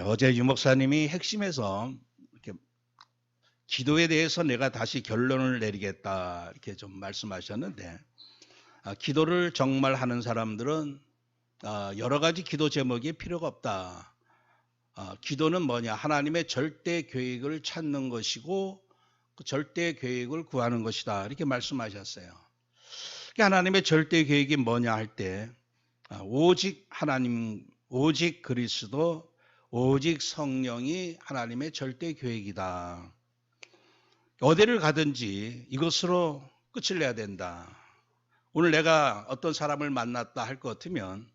어제 유 목사님이 핵심에서 이렇게 기도에 대해서 내가 다시 결론을 내리겠다 이렇게 좀 말씀하셨는데, 기도를 정말 하는 사람들은 여러 가지 기도 제목이 필요가 없다. 기도는 뭐냐? 하나님의 절대 계획을 찾는 것이고 그 절대 계획을 구하는 것이다. 이렇게 말씀하셨어요. 하나님의 절대 계획이 뭐냐 할 때 오직 하나님, 오직 그리스도, 오직 성령이 하나님의 절대 계획이다. 어디를 가든지 이것으로 끝을 내야 된다. 오늘 내가 어떤 사람을 만났다 할 것 같으면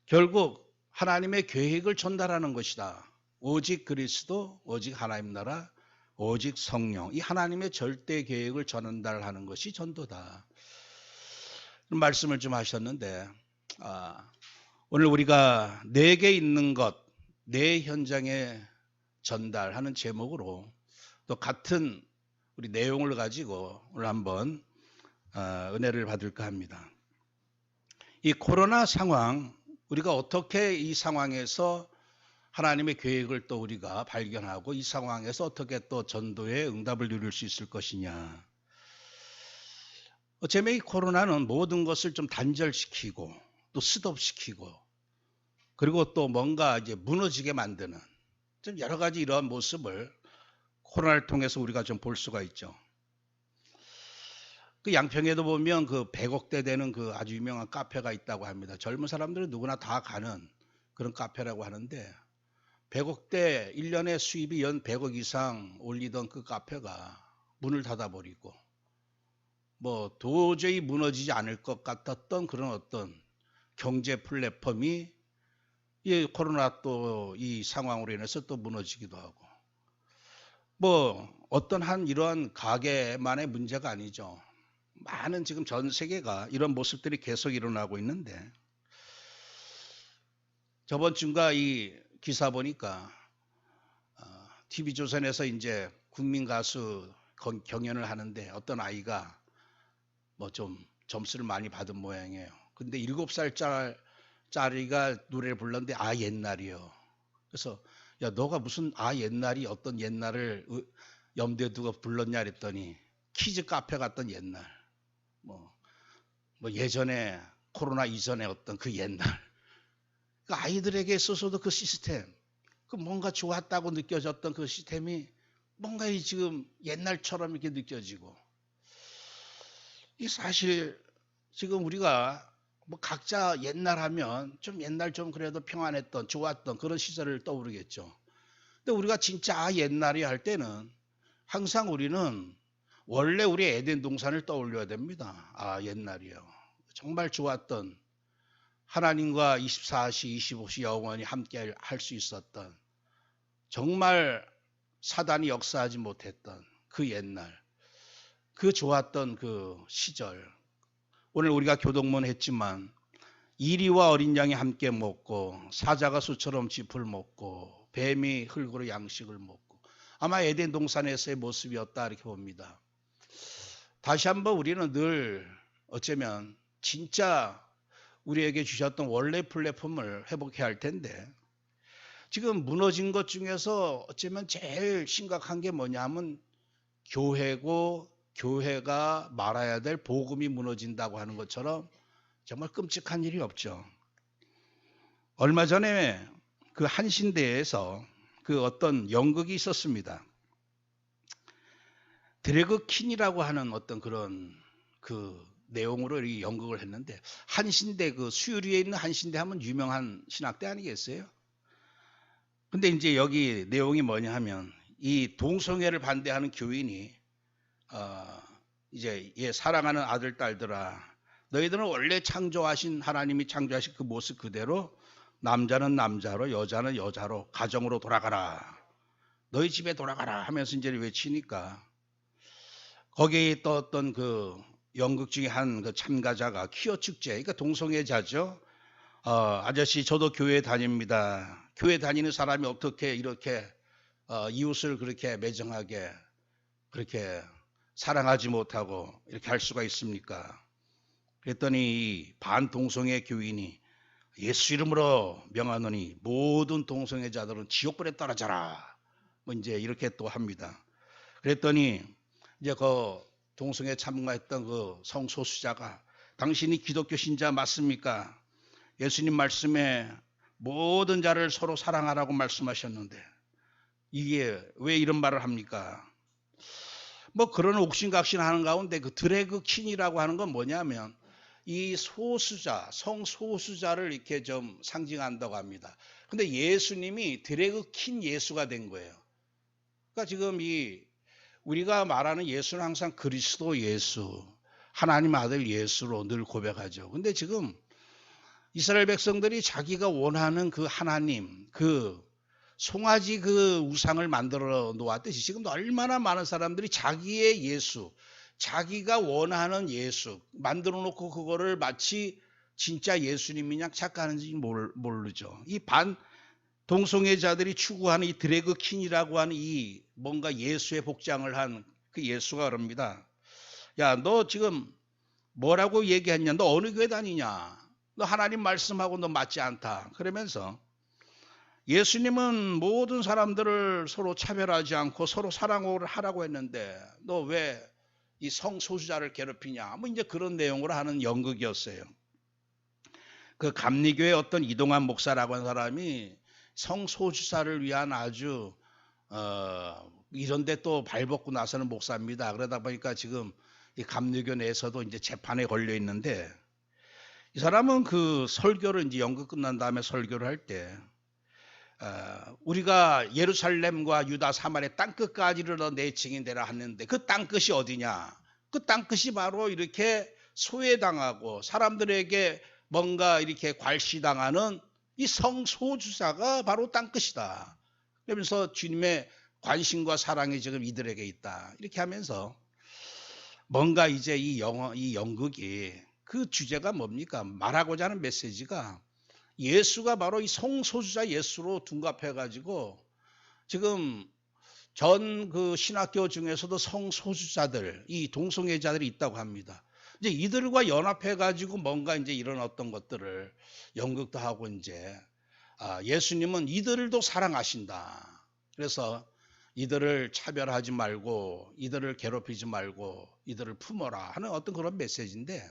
결국 하나님의 계획을 전달하는 것이다. 오직 그리스도, 오직 하나님 나라, 오직 성령. 이 하나님의 절대 계획을 전달하는 것이 전도다. 그런 말씀을 좀 하셨는데, 오늘 우리가 내게 있는 것, 내 현장에 전달하는 제목으로 또 같은 우리 내용을 가지고 오늘 한번 은혜를 받을까 합니다. 이 코로나 상황, 우리가 어떻게 이 상황에서 하나님의 계획을 또 우리가 발견하고 이 상황에서 어떻게 또 전도의 응답을 누릴 수 있을 것이냐. 어쩌면 이 코로나는 모든 것을 좀 단절시키고 또 스톱시키고 그리고 또 뭔가 이제 무너지게 만드는 좀 여러 가지 이러한 모습을 코로나를 통해서 우리가 좀 볼 수가 있죠. 그 양평에도 보면 그 100억대 되는 그 아주 유명한 카페가 있다고 합니다. 젊은 사람들은 누구나 다 가는 그런 카페라고 하는데 100억대 1년에 수입이 연 100억 이상 올리던 그 카페가 문을 닫아버리고 뭐 도저히 무너지지 않을 것 같았던 그런 어떤 경제 플랫폼이 이 코로나 또 이 상황으로 인해서 또 무너지기도 하고 뭐 어떤 한 이러한 가게만의 문제가 아니죠. 많은 지금 전 세계가 이런 모습들이 계속 일어나고 있는데 저번 주인가 이 기사 보니까 TV조선에서 이제 국민 가수 경연을 하는데 어떤 아이가 뭐 좀 점수를 많이 받은 모양이에요. 근데 7살짜리가 노래를 불렀는데 옛날이요. 그래서 야 너가 무슨 옛날이 어떤 옛날을 염두에 두고 불렀냐 그랬더니 키즈 카페 갔던 옛날 뭐 예전에 코로나 이전에 어떤 그 옛날 그 아이들에게 있어서도 그 시스템 그 뭔가 좋았다고 느껴졌던 그 시스템이 뭔가 지금 옛날처럼 이렇게 느껴지고 이 사실 지금 우리가 뭐 각자 옛날 하면 좀 옛날 좀 그래도 평안했던 좋았던 그런 시절을 떠오르겠죠. 근데 우리가 진짜 옛날이 할 때는 항상 우리는 원래 우리 에덴 동산을 떠올려야 됩니다. 옛날이요. 정말 좋았던 하나님과 24시 25시 영원히 함께 할 수 있었던 정말 사단이 역사하지 못했던 그 옛날 그 좋았던 그 시절 오늘 우리가 교동문 했지만 이리와 어린 양이 함께 먹고 사자가 수처럼 짚을 먹고 뱀이 흙으로 양식을 먹고 아마 에덴 동산에서의 모습이었다 이렇게 봅니다. 다시 한번 우리는 늘 어쩌면 진짜 우리에게 주셨던 원래 플랫폼을 회복해야 할 텐데 지금 무너진 것 중에서 어쩌면 제일 심각한 게 뭐냐면 교회고 교회가 말아야 될 복음이 무너진다고 하는 것처럼 정말 끔찍한 일이 없죠. 얼마 전에 그 한신대에서 그 어떤 연극이 있었습니다. 드래그 퀸이라고 하는 어떤 그런 그 내용으로 이 연극을 했는데 한신대 그 수유리에 있는 한신대 하면 유명한 신학대 아니겠어요? 근데 이제 여기 내용이 뭐냐 하면 이 동성애를 반대하는 교인이 이제 사랑하는 아들 딸들아 너희들은 원래 창조하신 하나님이 창조하신 그 모습 그대로 남자는 남자로 여자는 여자로 가정으로 돌아가라 너희 집에 돌아가라 하면서 이제 외치니까 거기에 떴던 그 연극 중에 한 그 참가자가 퀴어 축제 그러니까 동성애자죠. 아저씨 저도 교회 다닙니다. 교회 다니는 사람이 어떻게 이렇게 이웃을 그렇게 매정하게 그렇게 사랑하지 못하고 이렇게 할 수가 있습니까? 그랬더니 반동성애 교인이 예수 이름으로 명하노니 모든 동성애자들은 지옥불에 떨어져라. 뭐 이제 이렇게 또 합니다. 그랬더니 이제 그 동성애 참가했던 그 성소수자가 당신이 기독교 신자 맞습니까? 예수님 말씀에 모든 자를 서로 사랑하라고 말씀하셨는데 이게 왜 이런 말을 합니까? 뭐 그런 옥신각신하는 가운데 그 드래그 퀸이라고 하는 건 뭐냐면 이 소수자, 성소수자를 이렇게 좀 상징한다고 합니다. 근데 예수님이 드래그 퀸 예수가 된 거예요. 그러니까 지금 이 우리가 말하는 예수는 항상 그리스도 예수, 하나님 아들 예수로 늘 고백하죠. 근데 지금 이스라엘 백성들이 자기가 원하는 그 하나님, 그 송아지 그 우상을 만들어 놓았듯이 지금도 얼마나 많은 사람들이 자기의 예수, 자기가 원하는 예수 만들어 놓고 그거를 마치 진짜 예수님이냐 착각하는지 모르죠. 이 동성애자들이 추구하는 이 드래그 퀸이라고 하는 이 뭔가 예수의 복장을 한 그 예수가 그럽니다. 야, 너 지금 뭐라고 얘기했냐? 너 어느 교회 다니냐? 너 하나님 말씀하고 너 맞지 않다. 그러면서 예수님은 모든 사람들을 서로 차별하지 않고 서로 사랑하라고 했는데 너 왜 이 성소수자를 괴롭히냐? 뭐 이제 그런 내용으로 하는 연극이었어요. 그 감리교회 어떤 이동환 목사라고 하는 사람이 성소수자를 위한 아주 이런데 또 발벗고 나서는 목사입니다. 그러다 보니까 지금 이 감리교 내에서도 이제 재판에 걸려 있는데 이 사람은 그 설교를 이제 연극 끝난 다음에 설교를 할 때 우리가 예루살렘과 유다 사마리아 땅끝까지 이르러 내 증인되라 하는데 그 땅끝이 어디냐? 그 땅끝이 바로 이렇게 소외당하고 사람들에게 뭔가 이렇게 괄시당하는 이 성소수자가 바로 땅끝이다. 그러면서 주님의 관심과 사랑이 지금 이들에게 있다. 이렇게 하면서 뭔가 이제 이 연극이 그 주제가 뭡니까? 말하고자 하는 메시지가 예수가 바로 이 성소수자 예수로 둔갑해가지고 지금 전 그 신학교 중에서도 성소수자들, 이 동성애자들이 있다고 합니다. 이제 이들과 연합해가지고 뭔가 이제 이런 어떤 것들을 연극도 하고 이제 예수님은 이들도 사랑하신다. 그래서 이들을 차별하지 말고 이들을 괴롭히지 말고 이들을 품어라 하는 어떤 그런 메시지인데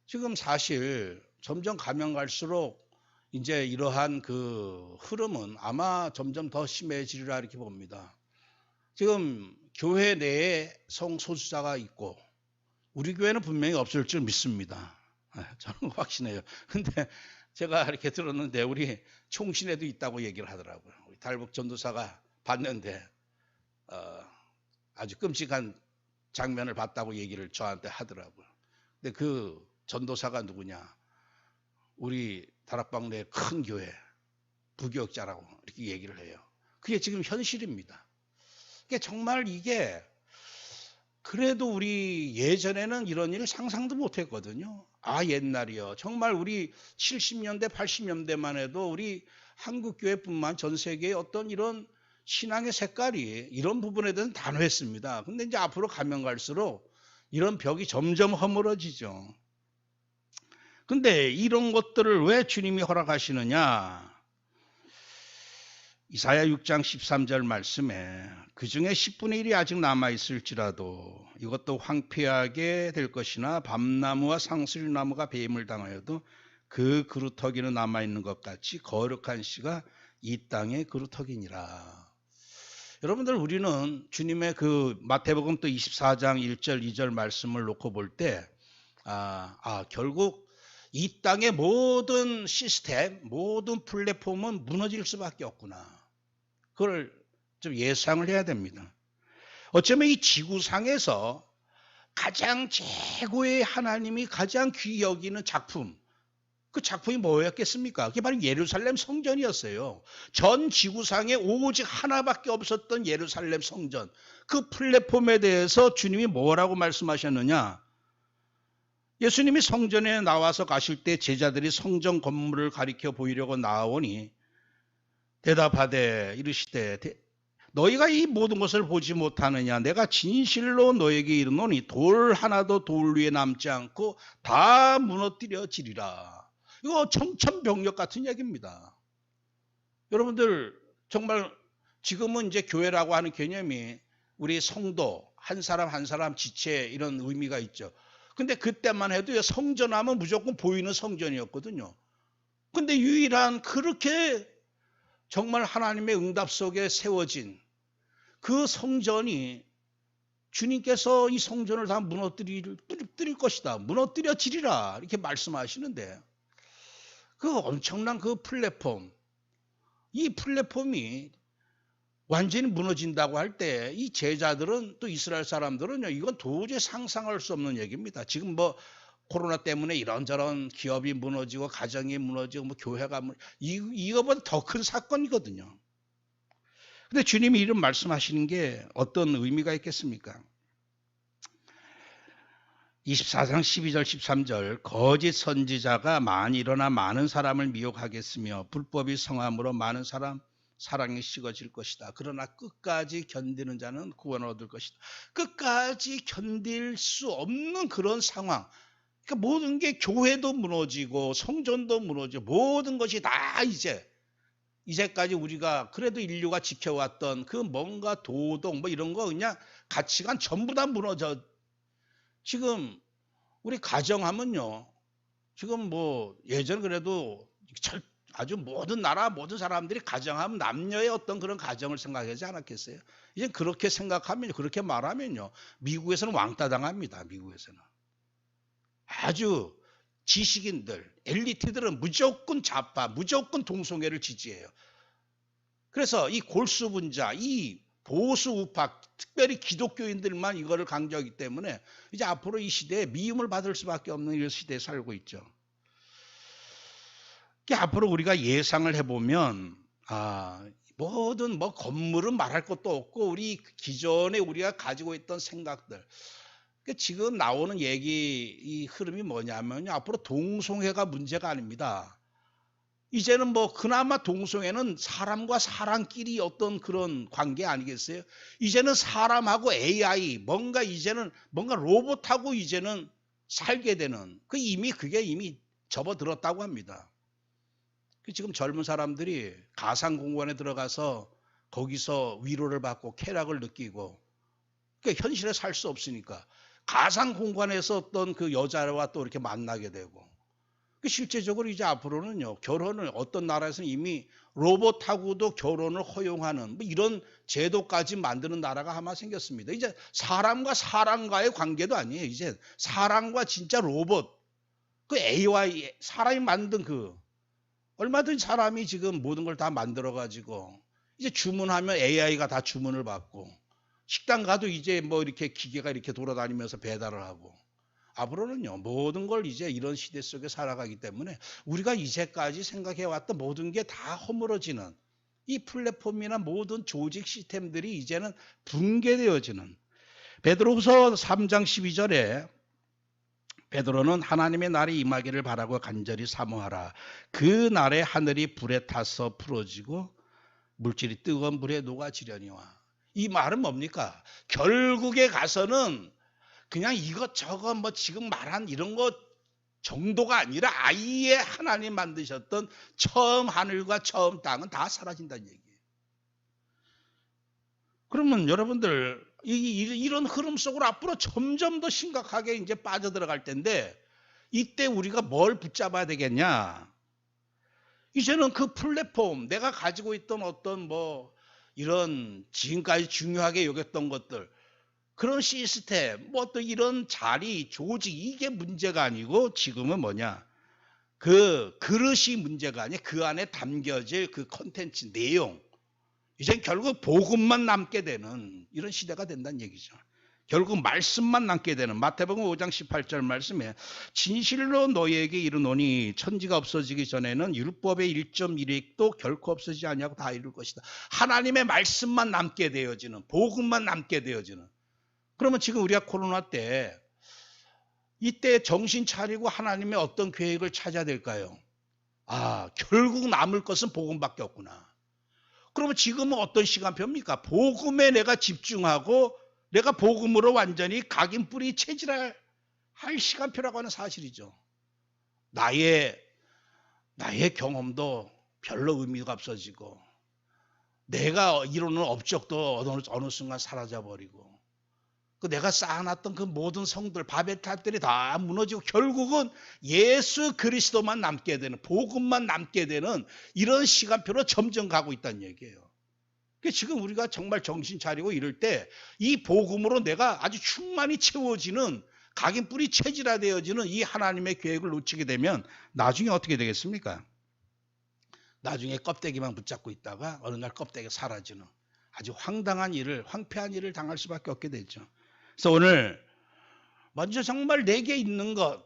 지금 사실 점점 가면 갈수록 이제 이러한 그 흐름은 아마 점점 더 심해지리라 이렇게 봅니다. 지금 교회 내에 성소수자가 있고 우리 교회는 분명히 없을 줄 믿습니다. 저는 확신해요. 근데 제가 이렇게 들었는데 우리 총신에도 있다고 얘기를 하더라고요. 우리 달북 전도사가 봤는데 아주 끔찍한 장면을 봤다고 얘기를 저한테 하더라고요. 근데 그 전도사가 누구냐? 우리 다락방 내 큰 교회 부교역자라고 이렇게 얘기를 해요. 그게 지금 현실입니다. 그러니까 정말 이게 그래도 우리 예전에는 이런 일을 상상도 못했거든요. 옛날이요. 정말 우리 70년대, 80년대만 해도 우리 한국교회뿐만 전 세계의 어떤 이런 신앙의 색깔이 이런 부분에 대해서는 단호했습니다. 근데 이제 앞으로 가면 갈수록 이런 벽이 점점 허물어지죠. 근데 이런 것들을 왜 주님이 허락하시느냐? 이사야 6장 13절 말씀에 그 중에 10분의 1이 아직 남아있을지라도 이것도 황폐하게 될 것이나 밤나무와 상수리나무가 배임을 당하여도 그 그루터기는 남아있는 것 같이 거룩한 씨가 이 땅의 그루터기니라. 여러분들 우리는 주님의 그 마태복음 또 24장 1절 2절 말씀을 놓고 볼 때 결국 이 땅의 모든 시스템, 모든 플랫폼은 무너질 수밖에 없구나. 그걸 좀 예상을 해야 됩니다. 어쩌면 이 지구상에서 가장 최고의 하나님이 가장 귀히 여기는 작품, 그 작품이 뭐였겠습니까? 그게 바로 예루살렘 성전이었어요. 전 지구상에 오직 하나밖에 없었던 예루살렘 성전. 그 플랫폼에 대해서 주님이 뭐라고 말씀하셨느냐? 예수님이 성전에 나와서 가실 때 제자들이 성전 건물을 가리켜 보이려고 나오니 대답하되 이르시되 너희가 이 모든 것을 보지 못하느냐? 내가 진실로 너에게 이르노니 돌 하나도 돌 위에 남지 않고 다 무너뜨려지리라. 이거 청천벽력 같은 얘기입니다. 여러분들 정말 지금은 이제 교회라고 하는 개념이 우리 성도 한 사람 한 사람 지체 이런 의미가 있죠. 근데 그때만 해도 성전하면 무조건 보이는 성전이었거든요. 근데 유일한 그렇게 정말 하나님의 응답 속에 세워진 그 성전이 주님께서 이 성전을 다 무너뜨릴 것이다. 무너뜨려지리라 이렇게 말씀하시는데 그 엄청난 그 플랫폼, 이 플랫폼이 완전히 무너진다고 할 때 이 제자들은 또 이스라엘 사람들은요, 이건 도저히 상상할 수 없는 얘기입니다. 지금 뭐 코로나 때문에 이런저런 기업이 무너지고 가정이 무너지고 뭐 교회가 이거보다 더 큰 사건이거든요. 근데 주님이 이런 말씀하시는 게 어떤 의미가 있겠습니까? 24장 12절 13절 거짓 선지자가 많이 일어나 많은 사람을 미혹하겠으며 불법이 성함으로 많은 사람 사랑이 식어질 것이다. 그러나 끝까지 견디는 자는 구원을 얻을 것이다. 끝까지 견딜 수 없는 그런 상황. 그러니까 모든 게 교회도 무너지고 성전도 무너지고 모든 것이 다 이제까지 우리가 그래도 인류가 지켜왔던 그 뭔가 도덕 뭐 이런 거 그냥 가치관 전부 다 무너져. 지금 우리 가정하면요. 지금 뭐 예전 그래도 아주 모든 나라 모든 사람들이 가정하면 남녀의 어떤 그런 가정을 생각하지 않았겠어요? 이제 그렇게 생각하면 그렇게 말하면요. 미국에서는 왕따 당합니다. 미국에서는. 아주 지식인들, 엘리트들은 무조건 좌파, 무조건 동성애를 지지해요. 그래서 이 골수분자, 이 보수 우파, 특별히 기독교인들만 이거를 강조하기 때문에 이제 앞으로 이 시대에 미움을 받을 수밖에 없는 이런 시대에 살고 있죠. 앞으로 우리가 예상을 해보면 모든 뭐 건물은 말할 것도 없고 우리 기존에 우리가 가지고 있던 생각들 지금 나오는 이 흐름이 뭐냐면요. 앞으로 동성애가 문제가 아닙니다. 이제는 뭐 그나마 동성애는 사람과 사람끼리 어떤 그런 관계 아니겠어요? 이제는 사람하고 AI 뭔가 로봇하고 이제는 살게 되는 그게 이미 접어들었다고 합니다. 지금 젊은 사람들이 가상공간에 들어가서 거기서 위로를 받고 쾌락을 느끼고 그러니까 현실에 살 수 없으니까 가상공간에서 어떤 그 여자와 또 이렇게 만나게 되고 실제적으로 이제 앞으로는요 결혼을 어떤 나라에서는 이미 로봇하고도 결혼을 허용하는 뭐 이런 제도까지 만드는 나라가 아마 생겼습니다. 이제 사람과 사람과의 관계도 아니에요. 이제 사람과 진짜 로봇 그 AI 사람이 만든 얼마든지 사람이 지금 모든 걸 다 만들어 가지고 이제 주문하면 AI가 다 주문을 받고 식당 가도 이제 뭐 이렇게 기계가 이렇게 돌아다니면서 배달을 하고 앞으로는요 모든 걸 이제 이런 시대 속에 살아가기 때문에 우리가 이제까지 생각해왔던 모든 게 다 허물어지는 이 플랫폼이나 모든 조직 시스템들이 이제는 붕괴되어지는 베드로후서 3장 12절에 베드로는 하나님의 날이 임하기를 바라고 간절히 사모하라. 그 날에 하늘이 불에 타서 풀어지고 물질이 뜨거운 물에 녹아지려니와. 이 말은 뭡니까? 결국에 가서는 그냥 이것저것 뭐 지금 말한 이런 것 정도가 아니라 아예 하나님 만드셨던 처음 하늘과 처음 땅은 다 사라진다는 얘기예요. 그러면 여러분들 이런 흐름 속으로 앞으로 점점 더 심각하게 이제 빠져들어갈 텐데 이때 우리가 뭘 붙잡아야 되겠냐? 이제는 그 플랫폼 내가 가지고 있던 어떤 뭐 이런 지금까지 중요하게 여겼던 것들 그런 시스템 뭐 또 이런 자리 조직 이게 문제가 아니고 지금은 뭐냐? 그 그릇이 문제가 아니야. 그 안에 담겨질 그 콘텐츠 내용 이젠 결국 복음만 남게 되는 이런 시대가 된다는 얘기죠. 결국 말씀만 남게 되는 마태복음 5장 18절 말씀에 진실로 너희에게 이르노니 천지가 없어지기 전에는 율법의 1.1획도 결코 없어지지 아니하고 다 이룰 것이다. 하나님의 말씀만 남게 되어지는 복음만 남게 되어지는 그러면 지금 우리가 코로나 때 이때 정신 차리고 하나님의 어떤 계획을 찾아야 될까요? 결국 남을 것은 복음밖에 없구나. 그러면 지금은 어떤 시간표입니까? 복음에 내가 집중하고 내가 복음으로 완전히 각인뿌리 체질할 시간표라고 하는 사실이죠. 나의 나의 경험도 별로 의미가 없어지고 내가 이루는 업적도 어느 순간 사라져버리고 그 내가 쌓아놨던 그 모든 성들 바벨탑들이 다 무너지고 결국은 예수 그리스도만 남게 되는 복음만 남게 되는 이런 시간표로 점점 가고 있다는 얘기예요. 지금 우리가 정말 정신 차리고 이럴 때 이 복음으로 내가 아주 충만히 채워지는 각인뿔이 체질화되어지는 이 하나님의 계획을 놓치게 되면 나중에 어떻게 되겠습니까? 나중에 껍데기만 붙잡고 있다가 어느 날 껍데기가 사라지는 아주 황당한 일을, 황폐한 일을 당할 수밖에 없게 되죠. 그래서 오늘 먼저 정말 내게 있는 것,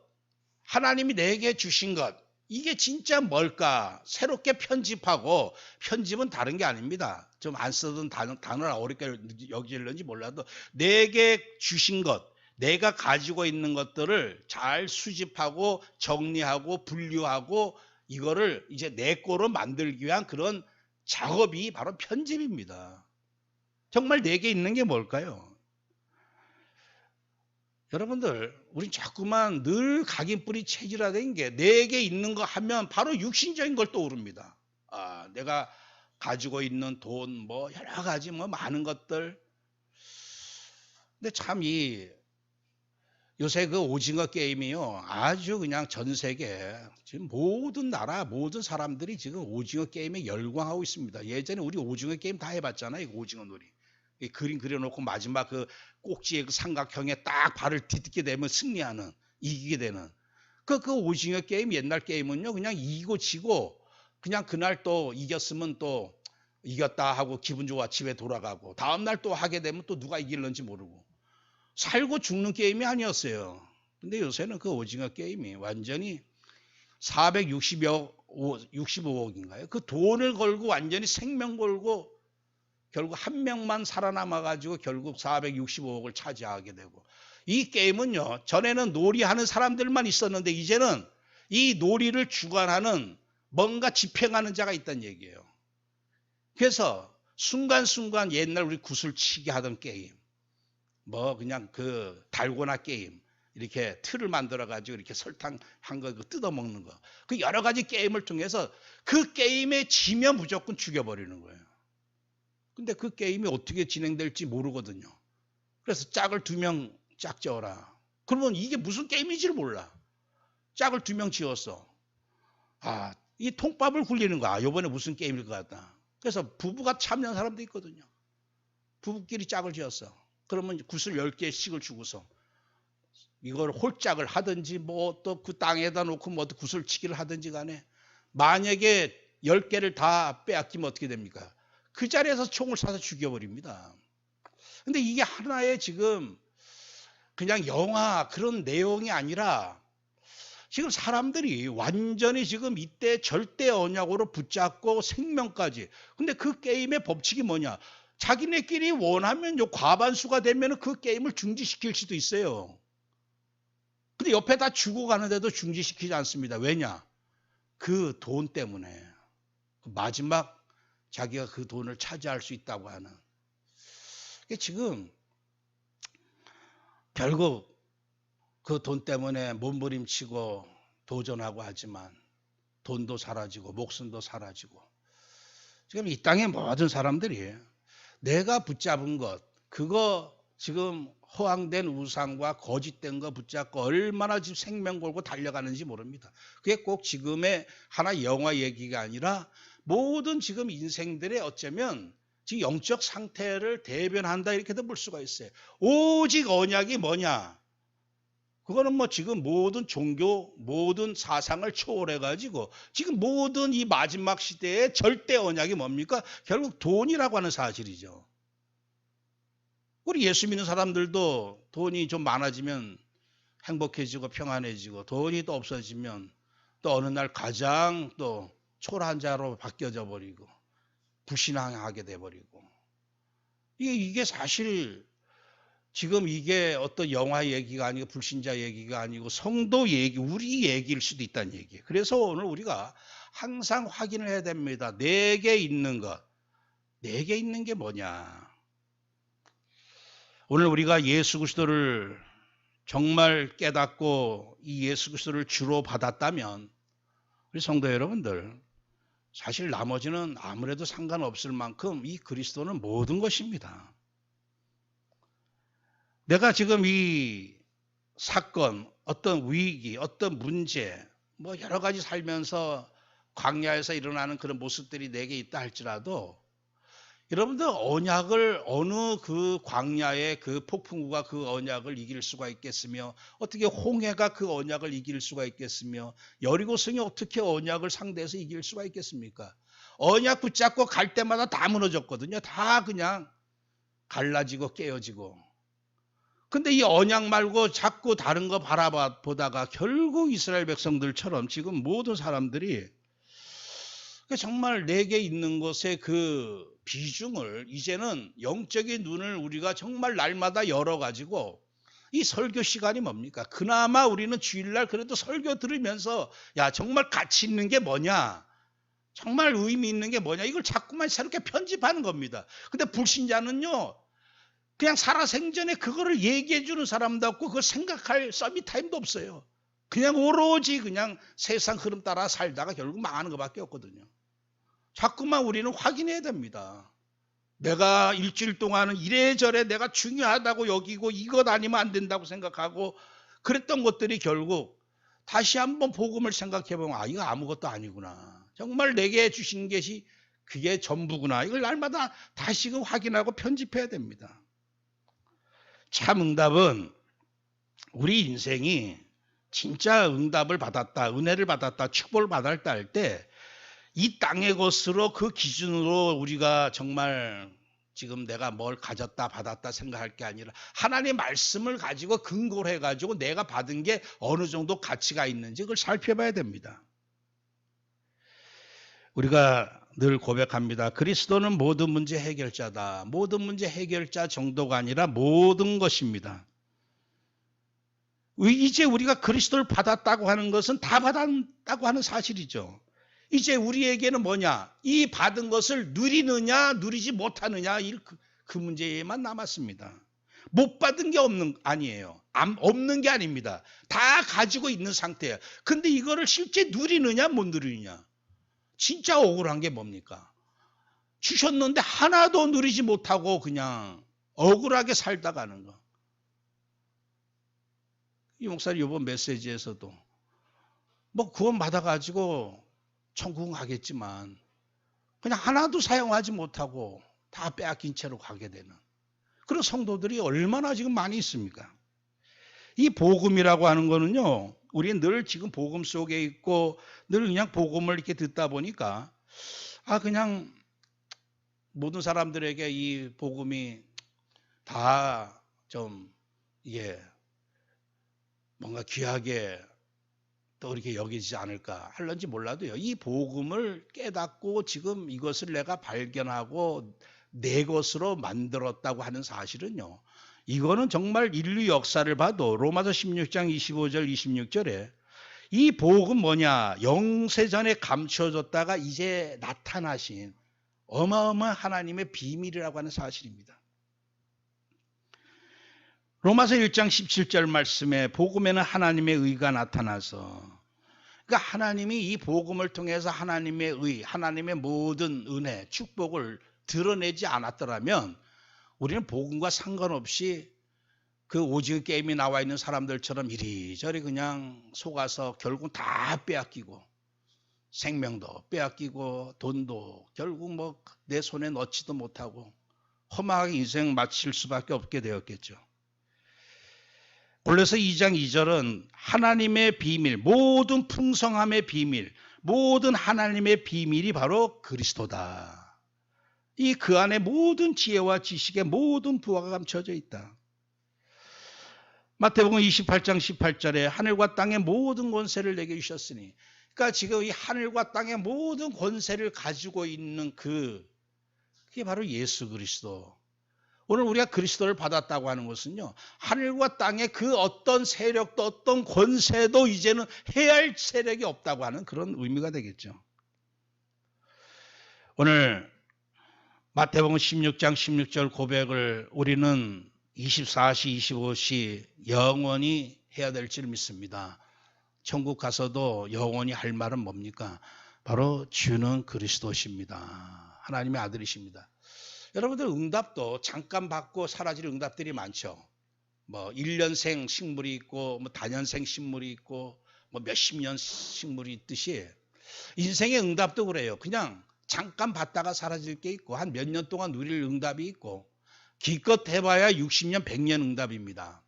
하나님이 내게 주신 것, 이게 진짜 뭘까? 새롭게 편집하고, 편집은 다른 게 아닙니다. 좀 안 쓰던 단어를 어렵게 여기질는지 몰라도 내게 주신 것, 내가 가지고 있는 것들을 잘 수집하고 정리하고 분류하고 이거를 이제 내 거로 만들기 위한 그런 작업이 바로 편집입니다. 정말 내게 있는 게 뭘까요? 여러분들, 우린 자꾸만 늘 각인뿔이 체질화된 게 내게 있는 거 하면 바로 육신적인 걸 떠오릅니다. 내가 가지고 있는 돈, 뭐 여러 가지 뭐 많은 것들. 근데 참 요새 그 오징어 게임이요. 아주 그냥 전 세계 지금 모든 나라, 모든 사람들이 지금 오징어 게임에 열광하고 있습니다. 예전에 우리 오징어 게임 다 해봤잖아요. 이거 오징어 놀이. 그림 그려놓고 마지막 그 꼭지에 그 삼각형에 딱 발을 디딛게 되면 승리하는, 이기게 되는. 그 오징어 게임, 옛날 게임은요, 그냥 이기고 지고, 그냥 그날 또 이겼으면 또 이겼다 하고 기분 좋아 집에 돌아가고, 다음날 또 하게 되면 또 누가 이길는지 모르고. 살고 죽는 게임이 아니었어요. 근데 요새는 그 오징어 게임이 완전히 465억인가요? 그 돈을 걸고 완전히 생명 걸고 결국 한 명만 살아남아가지고 결국 465억을 차지하게 되고, 이 게임은요, 전에는 놀이하는 사람들만 있었는데 이제는 이 놀이를 주관하는 뭔가 집행하는 자가 있다는 얘기예요. 그래서 순간순간 옛날 우리 구슬치기 하던 게임, 뭐 그냥 그 달고나 게임, 이렇게 틀을 만들어 가지고 이렇게 설탕 한 거 뜯어 먹는 거, 그 여러 가지 게임을 통해서 그 게임에 지면 무조건 죽여버리는 거예요. 근데 그 게임이 어떻게 진행될지 모르거든요. 그래서 짝을 2명 짝 지어라. 그러면 이게 무슨 게임인지를 몰라. 짝을 2명 지었어. 이 통밥을 굴리는 거야. 이번에 무슨 게임일 것 같다. 그래서 부부가 참여한 사람도 있거든요. 부부끼리 짝을 지었어. 그러면 구슬 10개씩을 주고서 이걸 홀짝을 하든지 뭐 또 그 땅에다 놓고 뭐 구슬치기를 하든지 간에 만약에 10개를 다 빼앗기면 어떻게 됩니까? 그 자리에서 총을 쏴서 죽여버립니다. 근데 이게 하나의 지금 그냥 영화 그런 내용이 아니라 지금 사람들이 완전히 지금 이때 절대 언약으로 붙잡고 생명까지. 근데 그 게임의 법칙이 뭐냐? 자기네끼리 원하면 과반수가 되면 그 게임을 중지시킬 수도 있어요. 근데 옆에 다 죽어가는데도 중지시키지 않습니다. 왜냐? 그 돈 때문에. 마지막 자기가 그 돈을 차지할 수 있다고 하는. 지금 결국 그 돈 때문에 몸부림치고 도전하고 하지만 돈도 사라지고 목숨도 사라지고, 지금 이 땅의 모든 사람들이 내가 붙잡은 것, 그거 지금 허황된 우상과 거짓된 거 붙잡고 얼마나 지금 생명 걸고 달려가는지 모릅니다. 그게 꼭 지금의 하나 영화 얘기가 아니라 모든 지금 인생들의 어쩌면 지금 영적 상태를 대변한다, 이렇게도 볼 수가 있어요. 오직 언약이 뭐냐? 그거는 뭐 지금 모든 종교, 모든 사상을 초월해가지고 지금 모든 이 마지막 시대의 절대 언약이 뭡니까? 결국 돈이라고 하는 사실이죠. 우리 예수 믿는 사람들도 돈이 좀 많아지면 행복해지고 평안해지고, 돈이 또 없어지면 또 어느 날 가장 또 초라한 자로 바뀌어져 버리고 불신앙하게 돼버리고. 이게 사실 지금 이게 어떤 영화 얘기가 아니고 불신자 얘기가 아니고 성도 얘기, 우리 얘기일 수도 있다는 얘기예요. 그래서 오늘 우리가 항상 확인을 해야 됩니다. 내게 있는 것, 내게 있는 게 뭐냐? 오늘 우리가 예수 그리스도를 정말 깨닫고 이 예수 그리스도를 주로 받았다면 우리 성도 여러분들, 사실 나머지는 아무래도 상관없을 만큼 이 그리스도는 모든 것입니다. 내가 지금 이 사건, 어떤 위기, 어떤 문제, 뭐 여러 가지 살면서 광야에서 일어나는 그런 모습들이 내게 있다 할지라도 여러분들 언약을 어느 그 광야의 그 폭풍우가 그 언약을 이길 수가 있겠으며 어떻게 홍해가 그 언약을 이길 수가 있겠으며 여리고성이 어떻게 언약을 상대해서 이길 수가 있겠습니까? 언약 붙잡고 갈 때마다 다 무너졌거든요. 다 그냥 갈라지고 깨어지고. 근데 이 언약 말고 자꾸 다른 거 바라보다가 결국 이스라엘 백성들처럼 지금 모든 사람들이 정말 내게 있는 것의 그 비중을 이제는 영적인 눈을 우리가 정말 날마다 열어가지고 이 설교 시간이 뭡니까? 그나마 우리는 주일날 그래도 설교 들으면서 야 정말 가치 있는 게 뭐냐? 정말 의미 있는 게 뭐냐? 이걸 자꾸만 새롭게 편집하는 겁니다. 근데 불신자는요. 그냥 살아생전에 그거를 얘기해 주는 사람도 없고 그걸 생각할 서밋 타임도 없어요. 그냥 오로지 그냥 세상 흐름 따라 살다가 결국 망하는 것밖에 없거든요. 자꾸만 우리는 확인해야 됩니다. 내가 일주일 동안은 이래저래 내가 중요하다고 여기고 이것 아니면 안 된다고 생각하고 그랬던 것들이 결국 다시 한번 복음을 생각해 보면 아 이거 아무것도 아니구나. 정말 내게 주신 것이 그게 전부구나. 이걸 날마다 다시금 확인하고 편집해야 됩니다. 참 응답은 우리 인생이 진짜 응답을 받았다, 은혜를 받았다, 축복을 받았다 할 때 이 땅의 것으로 그 기준으로 우리가 정말 지금 내가 뭘 가졌다 받았다 생각할 게 아니라 하나님의 말씀을 가지고 근거를 해가지고 내가 받은 게 어느 정도 가치가 있는지 그걸 살펴봐야 됩니다. 우리가 늘 고백합니다. 그리스도는 모든 문제 해결자다. 모든 문제 해결자 정도가 아니라 모든 것입니다. 이제 우리가 그리스도를 받았다고 하는 것은 다 받았다고 하는 사실이죠. 이제 우리에게는 뭐냐? 이 받은 것을 누리느냐 누리지 못하느냐 그 문제에만 남았습니다. 못 받은 게 아니에요. 없는 게 아닙니다. 다 가지고 있는 상태예요. 근데 이거를 실제 누리느냐 못 누리느냐. 진짜 억울한 게 뭡니까? 주셨는데 하나도 누리지 못하고 그냥 억울하게 살다 가는 거. 이 목사님 이번 메시지에서도 뭐 구원 받아가지고 천국 가겠지만 그냥 하나도 사용하지 못하고 다 빼앗긴 채로 가게 되는 그런 성도들이 얼마나 지금 많이 있습니까? 이 복음이라고 하는 거는요. 우리는 늘 지금 복음 속에 있고 늘 그냥 복음을 이렇게 듣다 보니까 그냥 모든 사람들에게 이 복음이 다 좀 이게 뭔가 귀하게 또 이렇게 여기지 않을까 할런지 몰라도요. 이 복음을 깨닫고 지금 이것을 내가 발견하고 내 것으로 만들었다고 하는 사실은요. 이거는 정말 인류 역사를 봐도 로마서 16장 25절 26절에 이 복음 뭐냐? 영세전에 감춰졌다가 이제 나타나신 어마어마한 하나님의 비밀이라고 하는 사실입니다. 로마서 1장 17절 말씀에 복음에는 하나님의 의가 나타나서 그러니까 하나님이 이 복음을 통해서 하나님의 의, 하나님의 모든 은혜, 축복을 드러내지 않았더라면 우리는 복음과 상관없이 그 오징어 게임이 나와 있는 사람들처럼 이리저리 그냥 속아서 결국 다 빼앗기고 생명도 빼앗기고 돈도 결국 뭐 내 손에 넣지도 못하고 험하게 인생 마칠 수밖에 없게 되었겠죠. 골로새 2장 2절은 하나님의 비밀, 모든 풍성함의 비밀, 모든 하나님의 비밀이 바로 그리스도다. 이 그 안에 모든 지혜와 지식의 모든 부하가 감춰져 있다. 마태복음 28장 18절에 하늘과 땅의 모든 권세를 내게 주셨으니 그러니까 지금 이 하늘과 땅의 모든 권세를 가지고 있는 그게 바로 예수 그리스도. 오늘 우리가 그리스도를 받았다고 하는 것은요. 하늘과 땅의 그 어떤 세력도 어떤 권세도 이제는 해할 세력이 없다고 하는 그런 의미가 되겠죠. 오늘 마태복음 16장 16절 고백을 우리는 24시 25시 영원히 해야 될 줄 믿습니다. 천국 가서도 영원히 할 말은 뭡니까? 바로 주는 그리스도십니다. 하나님의 아들이십니다. 여러분들 응답도 잠깐 받고 사라질 응답들이 많죠. 뭐 1년생 식물이 있고 뭐 다년생 식물이 있고 뭐 몇십 년 식물이 있듯이 인생의 응답도 그래요. 그냥 잠깐 받다가 사라질 게 있고 한 몇 년 동안 누릴 응답이 있고 기껏 해봐야 60년, 100년 응답입니다.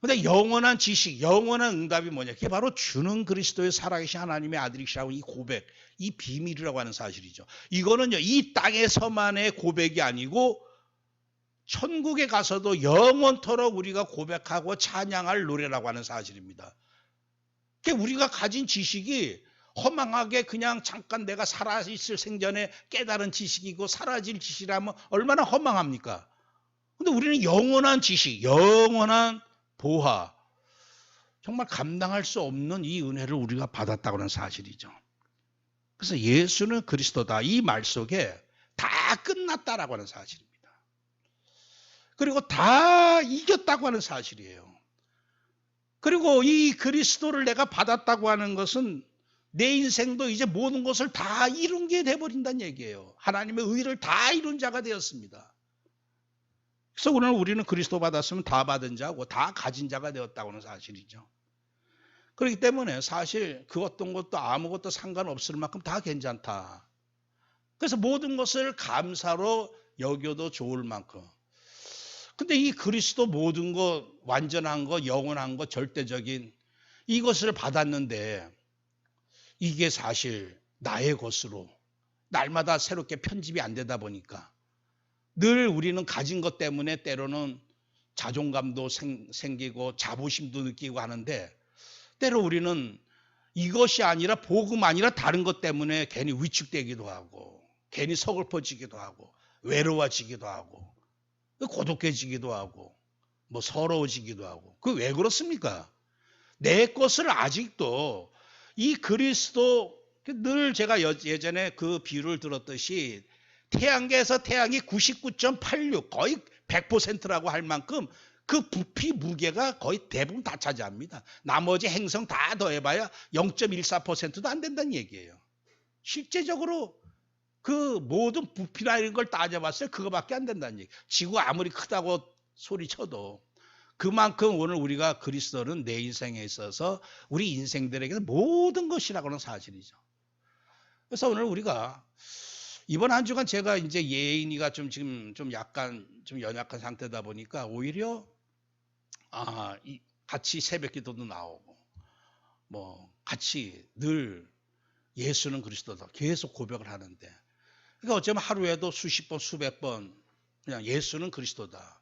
근데 영원한 지식, 영원한 응답이 뭐냐? 그게 바로 주는 그리스도의 살아계신 하나님의 아들이시라고 이 고백, 이 비밀이라고 하는 사실이죠. 이거는요, 이 땅에서만의 고백이 아니고 천국에 가서도 영원토록 우리가 고백하고 찬양할 노래라고 하는 사실입니다. 그게 우리가 가진 지식이 허망하게 그냥 잠깐 내가 살아있을 생전에 깨달은 지식이고 사라질 지식이라면 얼마나 허망합니까? 근데 우리는 영원한 지식, 영원한 보화, 정말 감당할 수 없는 이 은혜를 우리가 받았다고 하는 사실이죠. 그래서 예수는 그리스도다. 이 말 속에 다 끝났다라고 하는 사실입니다. 그리고 다 이겼다고 하는 사실이에요. 그리고 이 그리스도를 내가 받았다고 하는 것은 내 인생도 이제 모든 것을 다 이룬 게 돼버린다는 얘기예요. 하나님의 의를 다 이룬 자가 되었습니다. 그래서 오늘 우리는 그리스도 받았으면 다 받은 자고 다 가진 자가 되었다고 하는 사실이죠. 그렇기 때문에 사실 그 어떤 것도 아무것도 상관없을 만큼 다 괜찮다. 그래서 모든 것을 감사로 여겨도 좋을 만큼. 근데 이 그리스도 모든 것, 완전한 것, 영원한 것, 절대적인 이것을 받았는데 이게 사실 나의 것으로 날마다 새롭게 편집이 안 되다 보니까 늘 우리는 가진 것 때문에 때로는 자존감도 생기고 자부심도 느끼고 하는데 때로 우리는 이것이 아니라 복음 아니라 다른 것 때문에 괜히 위축되기도 하고 괜히 서글퍼지기도 하고 외로워지기도 하고 고독해지기도 하고 뭐 서러워지기도 하고 그 왜 그렇습니까? 내 것을 아직도 이 그리스도 늘 제가 예전에 그 비유를 들었듯이 태양계에서 태양이 99.86 거의 100%라고 할 만큼 그 부피 무게가 거의 대부분 다 차지합니다. 나머지 행성 다 더해봐야 0.14%도 안 된다는 얘기예요. 실제적으로 그 모든 부피나 이런 걸 따져봤어요. 그거밖에 안 된다는 얘기. 지구가 아무리 크다고 소리쳐도 그만큼 오늘 우리가 그리스도는 내 인생에 있어서 우리 인생들에게는 모든 것이라고 하는 사실이죠. 그래서 오늘 우리가 이번 한 주간 제가 이제 예인이가 지금 좀 약간 좀 연약한 상태다 보니까 오히려 같이 새벽 기도도 나오고 뭐 같이 늘 예수는 그리스도다 계속 고백을 하는데 그러니까 어쩌면 하루에도 수십 번 수백 번 그냥 예수는 그리스도다.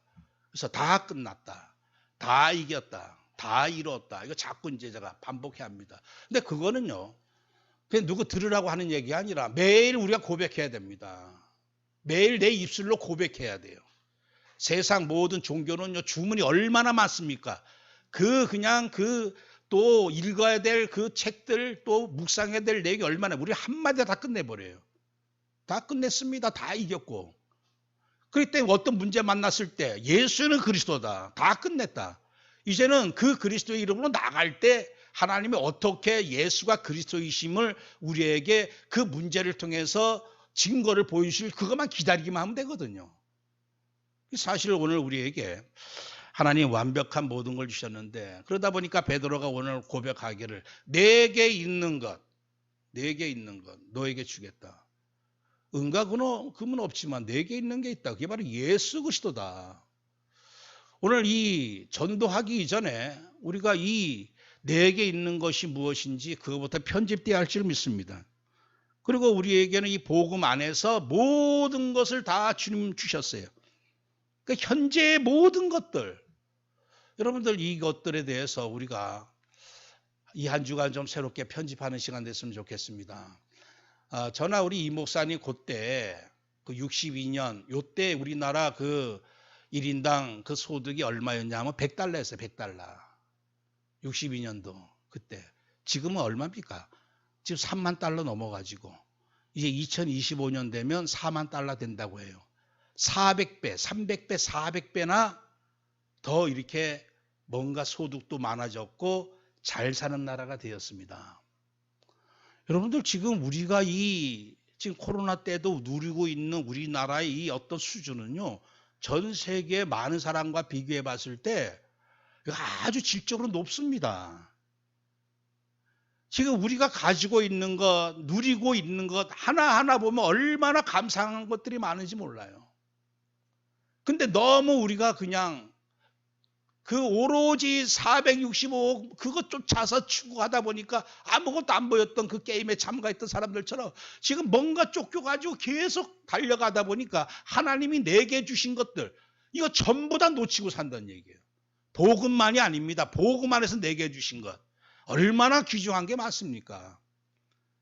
그래서 다 끝났다. 다 이겼다. 다 이뤘다. 이거 자꾸 이제 제가 반복해야 합니다. 근데 그거는요. 그냥 누구 들으라고 하는 얘기 아니라 매일 우리가 고백해야 됩니다. 매일 내 입술로 고백해야 돼요. 세상 모든 종교는요, 주문이 얼마나 많습니까? 그냥 또 읽어야 될 그 책들 또 묵상해야 될 내용이 얼마나 우리 한마디에 다 끝내버려요. 다 끝냈습니다. 다 이겼고. 그럴 때 어떤 문제 만났을 때 예수는 그리스도다. 다 끝냈다. 이제는 그 그리스도의 이름으로 나갈 때 하나님이 어떻게 예수가 그리스도이심을 우리에게 그 문제를 통해서 증거를 보여주실 그것만 기다리기만 하면 되거든요. 사실 오늘 우리에게 하나님 완벽한 모든 걸 주셨는데 그러다 보니까 베드로가 오늘 고백하기를 내게 있는 것 너에게 주겠다. 은과 금은 없지만 내게 있는 게 있다. 그게 바로 예수 그리스도다. 오늘 이 전도하기 이전에 우리가 이 내게 있는 것이 무엇인지 그것부터 편집되어야 할 줄 믿습니다. 그리고 우리에게는 이 복음 안에서 모든 것을 다 주님 주셨어요. 그러니까 현재의 모든 것들 여러분들 이것들에 대해서 우리가 이 한 주간 좀 새롭게 편집하는 시간 됐으면 좋겠습니다. 저나 우리 이 목사님 그때 그 62년 요때 우리나라 그 1인당 그 소득이 얼마였냐 하면 100달러였어요. 100달러. 62년도 그때. 지금은 얼마입니까? 지금 3만 달러 넘어가지고 이제 2025년 되면 4만 달러 된다고 해요. 400배, 300배, 400배나 더 이렇게 뭔가 소득도 많아졌고 잘 사는 나라가 되었습니다. 여러분들 지금 우리가 지금 코로나 때도 누리고 있는 우리나라의 이 어떤 수준은요, 전 세계 많은 사람과 비교해 봤을 때 아주 질적으로 높습니다. 지금 우리가 가지고 있는 것, 누리고 있는 것 하나하나 보면 얼마나 감사한 것들이 많은지 몰라요. 근데 너무 우리가 그냥 그 오로지 465 그것 쫓아서 추구하다 보니까 아무것도 안 보였던 그 게임에 참가했던 사람들처럼 지금 뭔가 쫓겨가지고 계속 달려가다 보니까 하나님이 내게 주신 것들 이거 전부 다 놓치고 산다는 얘기예요. 복음만이 아닙니다. 복음 안에서 내게 주신 것 얼마나 귀중한 게 많습니까?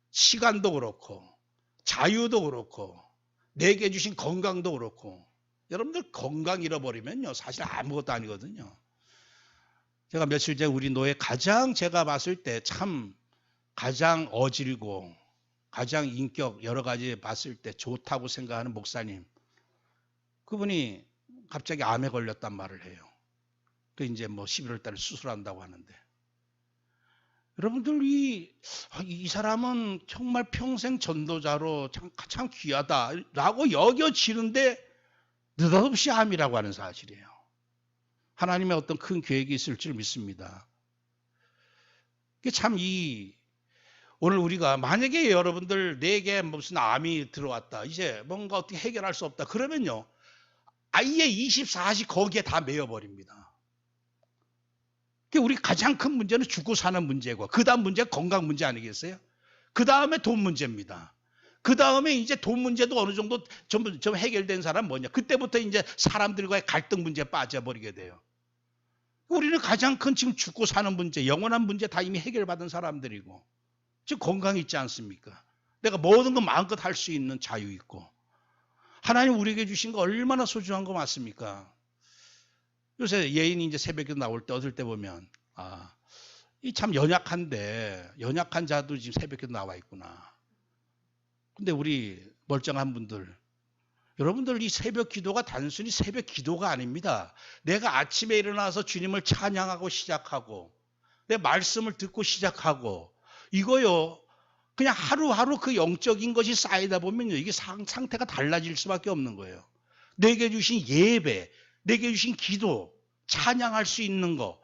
시간도 그렇고 자유도 그렇고 내게 주신 건강도 그렇고 여러분들 건강 잃어버리면요 사실 아무것도 아니거든요. 제가 며칠 전에 우리 노예 가장 제가 봤을 때 참 가장 어질고 가장 인격 여러 가지 봤을 때 좋다고 생각하는 목사님 그분이 갑자기 암에 걸렸단 말을 해요. 그 이제 뭐 11월 달에 수술한다고 하는데 여러분들 이 사람은 정말 평생 전도자로 참 귀하다라고 여겨지는데 느닷없이 암이라고 하는 사실이에요. 하나님의 어떤 큰 계획이 있을 줄 믿습니다. 참 오늘 우리가 만약에 여러분들 내게 무슨 암이 들어왔다. 이제 뭔가 어떻게 해결할 수 없다. 그러면요. 아예 24시 거기에 다 매여버립니다. 우리 가장 큰 문제는 죽고 사는 문제고 그 다음 문제가 건강 문제 아니겠어요? 그 다음에 돈 문제입니다. 그 다음에 이제 돈 문제도 어느 정도 좀 해결된 사람 뭐냐. 그때부터 이제 사람들과의 갈등 문제에 빠져버리게 돼요. 우리는 가장 큰 지금 죽고 사는 문제, 영원한 문제 다 이미 해결받은 사람들이고 지금 건강이 있지 않습니까? 내가 모든 거 마음껏 할 수 있는 자유 있고 하나님 우리에게 주신 거 얼마나 소중한 거 맞습니까? 요새 예인이 이제 새벽에 나올 때 어떨 때 보면 이 참 연약한데 연약한 자도 지금 새벽에 나와 있구나. 근데 우리 멀쩡한 분들 여러분들 이 새벽 기도가 단순히 새벽 기도가 아닙니다. 내가 아침에 일어나서 주님을 찬양하고 시작하고 내 말씀을 듣고 시작하고 이거요. 그냥 하루하루 그 영적인 것이 쌓이다 보면요. 이게 상태가 달라질 수밖에 없는 거예요. 내게 주신 예배, 내게 주신 기도, 찬양할 수 있는 거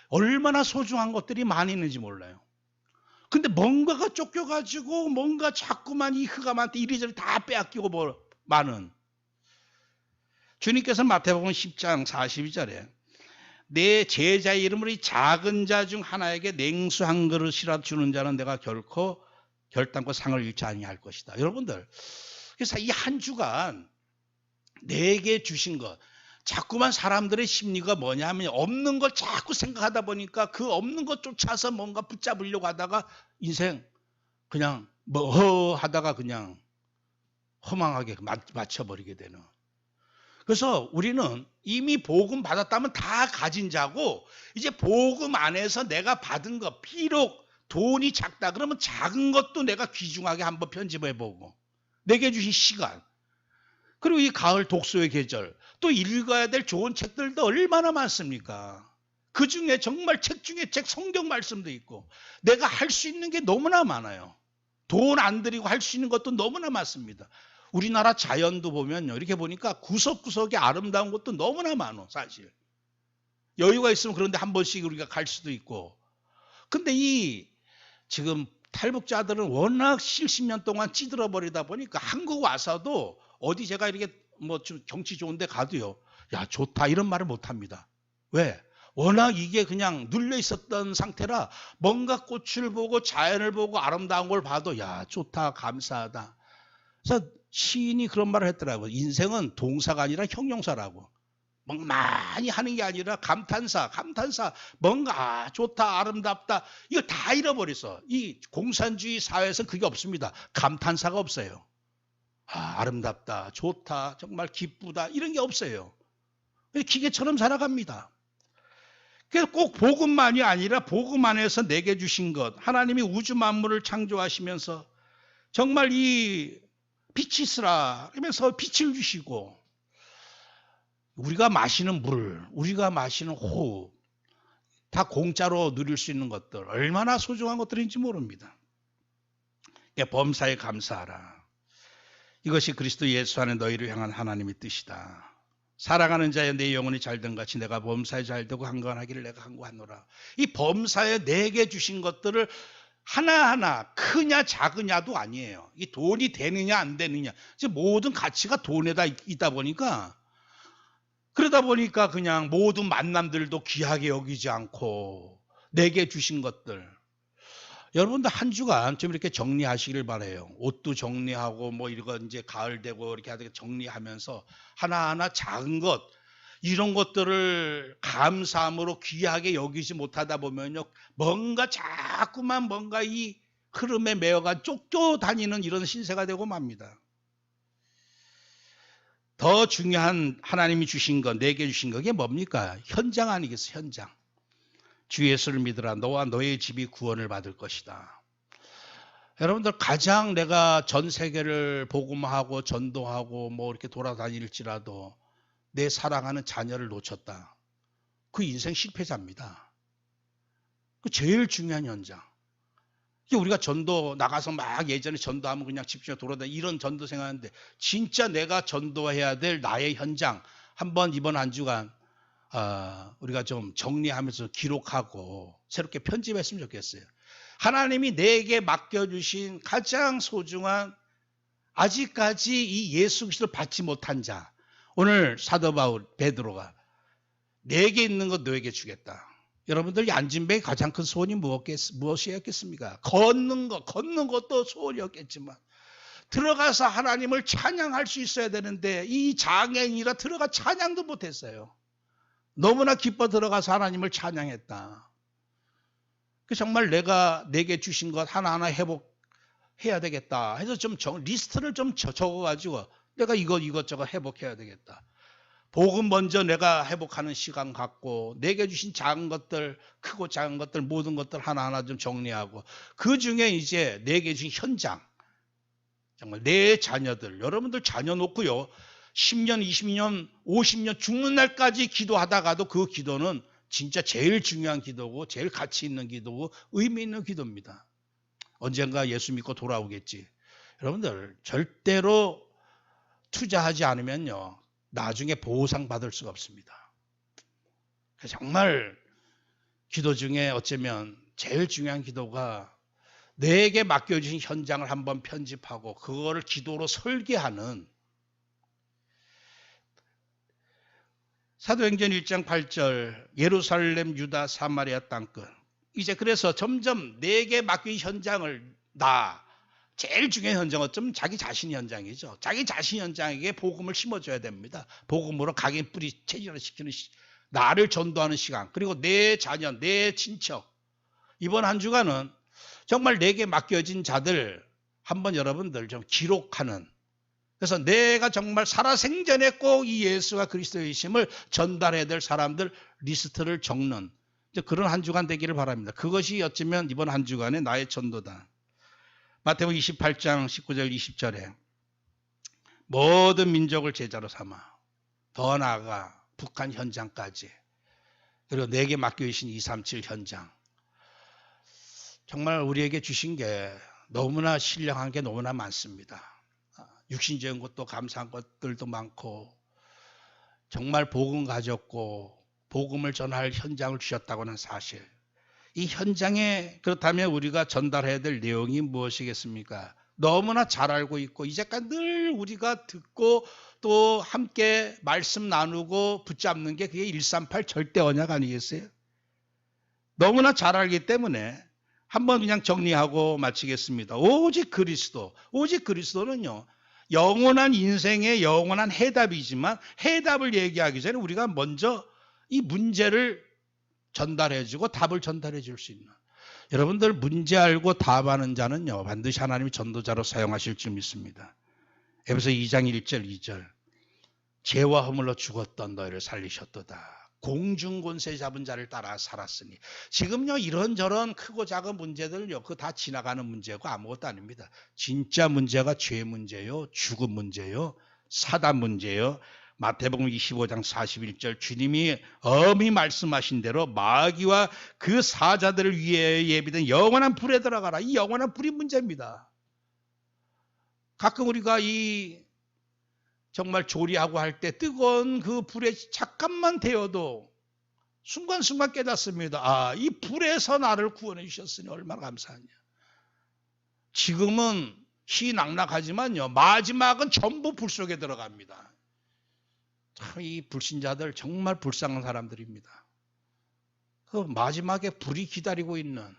얼마나 소중한 것들이 많이 있는지 몰라요. 근데 뭔가가 쫓겨가지고 뭔가 자꾸만 이 흑암한테 이리저리 다 빼앗기고 많은 주님께서 마태복음 10장 42절에 내 제자의 이름으로 이 작은 자 중 하나에게 냉수 한 그릇이라도 주는 자는 내가 결코 결단코 상을 잃지 아니할 것이다. 여러분들 그래서 이 한 주간 내게 주신 것 자꾸만 사람들의 심리가 뭐냐 하면 없는 걸 자꾸 생각하다 보니까 그 없는 것 쫓아서 뭔가 붙잡으려고 하다가 인생 그냥 뭐 하다가 그냥 허망하게 맞춰버리게 되는. 그래서 우리는 이미 복음 받았다면 다 가진 자고 이제 복음 안에서 내가 받은 것 비록 돈이 작다 그러면 작은 것도 내가 귀중하게 한번 편집해보고 내게 주신 시간 그리고 이 가을 독서의 계절 또 읽어야 될 좋은 책들도 얼마나 많습니까? 그중에 정말 책 중에 책 성경 말씀도 있고 내가 할 수 있는 게 너무나 많아요. 돈 안 들이고 할 수 있는 것도 너무나 많습니다. 우리나라 자연도 보면요. 이렇게 보니까 구석구석에 아름다운 것도 너무나 많아 사실. 여유가 있으면 그런데 한 번씩 우리가 갈 수도 있고. 근데 지금 탈북자들은 워낙 70년 동안 찌들어 버리다 보니까 한국 와서도 어디 제가 이렇게 뭐 좀 경치 좋은 데 가도요. 야 좋다 이런 말을 못 합니다. 왜? 워낙 이게 그냥 눌려 있었던 상태라 뭔가 꽃을 보고 자연을 보고 아름다운 걸 봐도 야 좋다 감사하다. 그래서 시인이 그런 말을 했더라고요. 인생은 동사가 아니라 형용사라고. 뭔가 많이 하는 게 아니라 감탄사 뭔가 좋다 아름답다 이거 다 잃어버렸어. 이 공산주의 사회에서 그게 없습니다. 감탄사가 없어요. 아름답다 좋다 정말 기쁘다 이런 게 없어요. 기계처럼 살아갑니다. 그래서 꼭 복음만이 아니라 복음 안에서 내게 주신 것 하나님이 우주 만물을 창조하시면서 정말 이 빛이 있으라 그러면서 빛을 주시고 우리가 마시는 물, 우리가 마시는 호흡, 다 공짜로 누릴 수 있는 것들, 얼마나 소중한 것들인지 모릅니다. 범사에 감사하라. 이것이 그리스도 예수 안에 너희를 향한 하나님의 뜻이다. 살아가는 자여 내 영혼이 잘된 같이 내가 범사에 잘되고 강건하기를 내가 간구하노라. 이 범사에 내게 주신 것들을 하나하나 크냐 작으냐도 아니에요. 이 돈이 되느냐 안 되느냐. 모든 가치가 돈에다 있다 보니까, 그러다 보니까 그냥 모든 만남들도 귀하게 여기지 않고 내게 주신 것들, 여러분들 한 주간 좀 이렇게 정리하시길 바라요. 옷도 정리하고 뭐 이거 이제 가을 되고 이렇게 하다가 정리하면서 하나하나 작은 것, 이런 것들을 감사함으로 귀하게 여기지 못하다 보면요, 뭔가 자꾸만 뭔가 이 흐름에 매어가 쫓겨다니는 이런 신세가 되고 맙니다. 더 중요한 하나님이 주신 것, 내게 주신 게 뭡니까? 현장 아니겠어요? 현장. 주 예수를 믿으라. 너와 너의 집이 구원을 받을 것이다. 여러분들, 가장 내가 전 세계를 복음하고 전도하고 뭐 이렇게 돌아다닐지라도 내 사랑하는 자녀를 놓쳤다. 그 인생 실패자입니다. 그 제일 중요한 현장. 우리가 전도 나가서 막 예전에 전도하면 그냥 집중해 돌아다니는 이런 전도 생각하는데, 진짜 내가 전도해야 될 나의 현장, 한번 이번 한 주간 우리가 좀 정리하면서 기록하고 새롭게 편집했으면 좋겠어요. 하나님이 내게 맡겨주신 가장 소중한, 아직까지 이 예수 그리스도를 받지 못한 자, 오늘 사도 바울 베드로가 내게 있는 것 너에게 주겠다. 여러분들, 얀진배의 가장 큰 소원이 무엇이었겠습니까? 걷는 것도 소원이었겠지만 들어가서 하나님을 찬양할 수 있어야 되는데, 이 장애인이라 들어가 찬양도 못했어요. 너무나 기뻐 들어가서 하나님을 찬양했다. 정말 내게 주신 것 하나하나 회복해야 되겠다 해서 좀 리스트를 좀 적어가지고 내가 이것저것 회복해야 되겠다. 복음 먼저 내가 회복하는 시간 갖고, 내게 주신 작은 것들, 크고 작은 것들, 모든 것들 하나하나 좀 정리하고, 그 중에 이제 내게 주신 현장, 정말 내 자녀들, 여러분들 자녀 놓고요, 10년, 20년, 50년 죽는 날까지 기도하다가도 그 기도는 진짜 제일 중요한 기도고 제일 가치 있는 기도고 의미 있는 기도입니다. 언젠가 예수 믿고 돌아오겠지. 여러분들, 절대로 투자하지 않으면요, 나중에 보상받을 수가 없습니다. 정말 기도 중에 어쩌면 제일 중요한 기도가 내게 맡겨주신 현장을 한번 편집하고 그거를 기도로 설계하는, 사도행전 1장 8절 예루살렘, 유다, 사마리아 땅끝. 이제 그래서 점점 내게 맡긴 현장을, 제일 중요한 현장은 좀 자기 자신 현장이죠. 자기 자신 현장에게 복음을 심어줘야 됩니다. 복음으로 각인 뿌리 체질을 시키는 나를 전도하는 시간, 그리고 내 자녀, 내 친척. 이번 한 주간은 정말 내게 맡겨진 자들 한번 여러분들 좀 기록하는, 그래서 내가 정말 살아생전에 꼭 이 예수가 그리스도의 이심을 전달해야 될 사람들 리스트를 적는 그런 한 주간 되기를 바랍니다. 그것이 어쩌면 이번 한 주간의 나의 전도다. 마태복음 28장 19절 20절에 모든 민족을 제자로 삼아, 더 나아가 북한 현장까지, 그리고 내게 맡겨주신 237 현장, 정말 우리에게 주신 게 너무나 신령한 게 너무나 많습니다. 육신적인 것도 감사한 것들도 많고, 정말 복음 가졌고 복음을 전할 현장을 주셨다고는 사실, 이 현장에 그렇다면 우리가 전달해야 될 내용이 무엇이겠습니까? 너무나 잘 알고 있고 이제까지 늘 우리가 듣고 또 함께 말씀 나누고 붙잡는 게 그게 138 절대 언약 아니겠어요? 너무나 잘 알기 때문에 한번 그냥 정리하고 마치겠습니다. 오직 그리스도는요, 영원한 인생의 영원한 해답이지만, 해답을 얘기하기 전에 우리가 먼저 이 문제를 전달해주고 답을 전달해 줄 수 있는, 여러분들 문제 알고 답하는 자는요 반드시 하나님이 전도자로 사용하실 줄 믿습니다. 에베소 2장 1절 2절 죄와 허물로 죽었던 너희를 살리셨도다. 공중권세 잡은 자를 따라 살았으니. 지금요 이런저런 크고 작은 문제들은요 그거 다 지나가는 문제고 아무것도 아닙니다. 진짜 문제가 죄 문제요, 죽음 문제요, 사단 문제요, 마태복음 25장 41절 주님이 엄히 말씀하신 대로 마귀와 그 사자들을 위해 예비된 영원한 불에 들어가라. 이 영원한 불이 문제입니다. 가끔 우리가 이 정말 조리하고 할 때 뜨거운 그 불에 잠깐만 데워도 순간순간 깨닫습니다. 아, 이 불에서 나를 구원해 주셨으니 얼마나 감사하냐. 지금은 희낙낙하지만요, 마지막은 전부 불 속에 들어갑니다. 참 이 불신자들 정말 불쌍한 사람들입니다. 그 마지막에 불이 기다리고 있는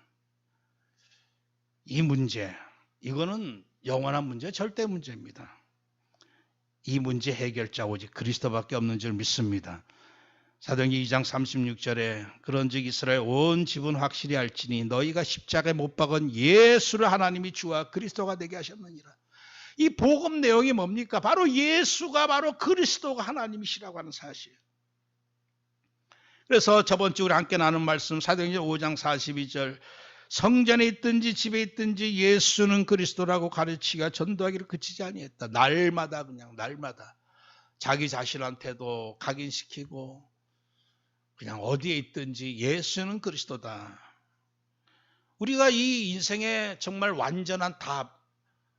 이 문제, 이거는 영원한 문제, 절대 문제입니다. 이 문제 해결자 오직 그리스도밖에 없는 줄 믿습니다. 사도행전 2장 36절에 그런즉 이스라엘 온 집은 확실히 알지니 너희가 십자가에 못 박은 예수를 하나님이 주와 그리스도가 되게 하셨느니라. 이 복음 내용이 뭡니까? 바로 예수가 바로 그리스도가 하나님이시라고 하는 사실. 그래서 저번 주 우리 함께 나눈 말씀 사도행전 5장 42절 성전에 있든지 집에 있든지 예수는 그리스도라고 가르치기가 전도하기를 그치지 아니했다. 날마다 그냥 날마다 자기 자신한테도 각인시키고 그냥 어디에 있든지 예수는 그리스도다. 우리가 이 인생의 정말 완전한 답,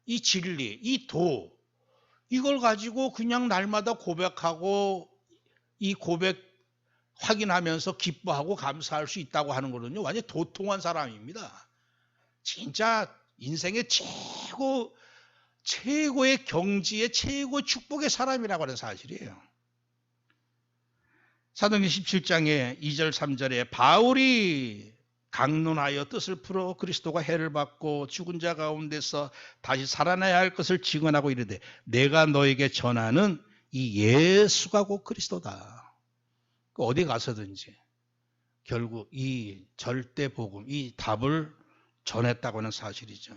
이 진리, 이 도, 이걸 가지고 그냥 날마다 고백하고 이 고백 확인하면서 기뻐하고 감사할 수 있다고 하는 거는요, 완전 도통한 사람입니다. 진짜 인생의 최고의 경지의 최고의 축복의 사람이라고 하는 사실이에요. 사도행전 17장의 2절 3절에 바울이 강론하여 뜻을 풀어 그리스도가 해를 받고 죽은 자 가운데서 다시 살아나야 할 것을 증언하고 이르되 내가 너에게 전하는 이 예수가 곧 그리스도다. 어디 가서든지 결국 이 절대 복음, 이 답을 전했다고 하는 사실이죠.